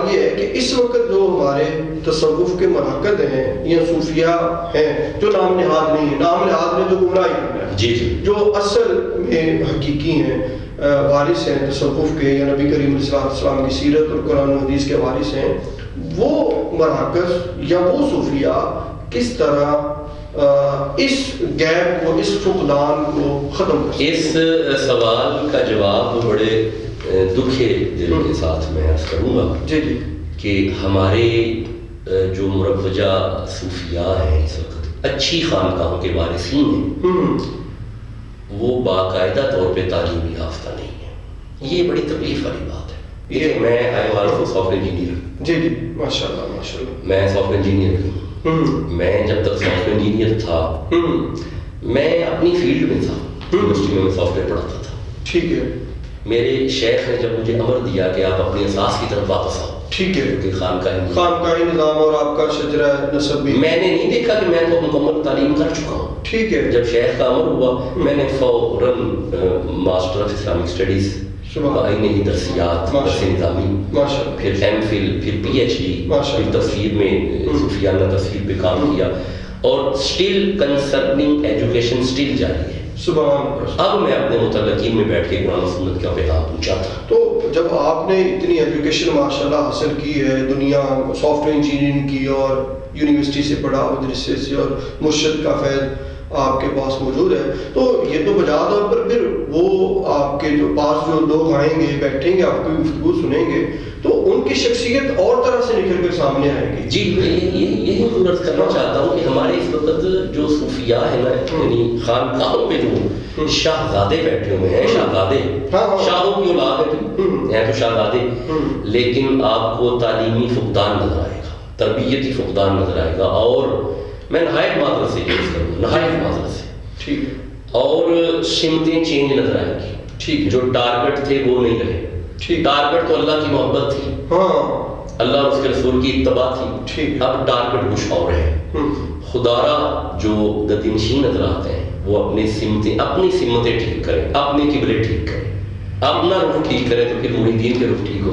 سوال یہ ہے کہ اس وقت جو ہمارے تصوف کے مراکز ہیں یا صوفیاء ہیں جو نام نہاد نہیں ہیں، نام نہاد میں جو گمراہی کرنا ہے، جی جی، جو اصل میں حقیقی ہیں، وارث ہیں تصوف کے یا نبی کریم علیہ السلام کی سیرت اور قرآن و حدیث کے وارث ہیں، وہ مراکز یا وہ صوفیاء کس طرح اس گیپ کو، اس فقدان کو ختم کر سکتے ہیں؟ اس سوال کا جواب بڑے دکھے دل کے ساتھ میں عرض کروں گا جی جی کہ ہمارے جو مروجہ صوفیاء ہیں اس وقت اچھی خانقاہوں کے وارثین ہیں، وہ باقاعدہ طور پہ تعلیمی یافتہ نہیں ہیں۔ یہ بڑی تکلیف والی بات ہے۔ یہ میں آئی ایم سافٹ انجینئر، جی جی، ماشاء اللہ ماشاء اللہ، میں سافٹ انجینئر ہوں۔ میں جب تک سافٹ انجینئر تھا میں اپنی فیلڈ میں تھا، یونیورسٹی میں سافٹ ویئر پڑھاتا تھا۔ ٹھیک ہے، میرے شیخ نے جب مجھے امر دیا کہ آپ اپنی اساس کی طرف واپس آؤ، ٹھیک ہے، کہ خانقاہی نظام اور آپ کا شجرہ نسب بھی، میں نے نہیں دیکھا کہ میں تو مکمل تعلیم کر چکا ہوں۔ ٹھیک ہے، جب شیخ کا امر ہوا میں نے فوراً ماسٹر آف اسلامک اسٹڈیز، آئینی درسیات، درس نظامی، پھر ایم فل، پھر پی ایچ ڈی، پھر تفسیر میں صوفیانہ تفسیر پہ کام کیا، اور اسٹل کنسرننگ ایجوکیشن اسٹل جاری ہے۔ سبحان اللہ۔ اب میں اپنے متعلقین میں بیٹھ کے قرآن و سنت کا پیغام پہنچاتا ہوں۔ تو جب آپ نے اتنی ایجوکیشن ماشاءاللہ حاصل کی ہے، دنیا سافٹ ویئر انجینئرنگ کی اور یونیورسٹی سے پڑھا، مدرسے سے، اور مرشد کا فیض آپ کے پاس موجود ہے، تو یہ تو بجا طور پر پھر وہ آپ کے جو پاس جو لوگ آئیں گے، بیٹھیں گے، آپ کی گفتگو سنیں گے، تو ان کی شخصیت اور طرح سے نکل کر سامنے آئے گی۔ جی، یہی عرض کرنا چاہتا ہوں کہ ہمارے اس وقت جو صوفیاء ہیں نا، یعنی خانقاہوں پہ جو شاہزادے بیٹھے ہوئے ہیں، شاہزادے، شاہوں کی اولاد ہیں تو شاہزادے، لیکن آپ کو تعلیمی فقدان نظر آئے گا، تربیتی فقدان نظر آئے گا، اور میں نہایت معذرت سے یوز کروں، نہایت معذرت سے، ٹھیک ہے، اور سمتیں چینج نظر آئیں گی۔ ٹھیک، جو ٹارگٹ تھے وہ نہیں رہے۔ ٹارگٹ تو اللہ کی محبت تھی، ہاں، اللہ اور اس کے رسول کی اتباع تھی، ٹھیک، اب ٹارگٹ کچھ اور ہے۔ خدارا جو گدنشین نظر آتے ہیں وہ اپنی سمتیں ٹھیک کریں، اپنے قبلے ٹھیک کریں، اپنا رخ ٹھیک کریں، تو پھر مریدین کے رخ ٹھیک ہو۔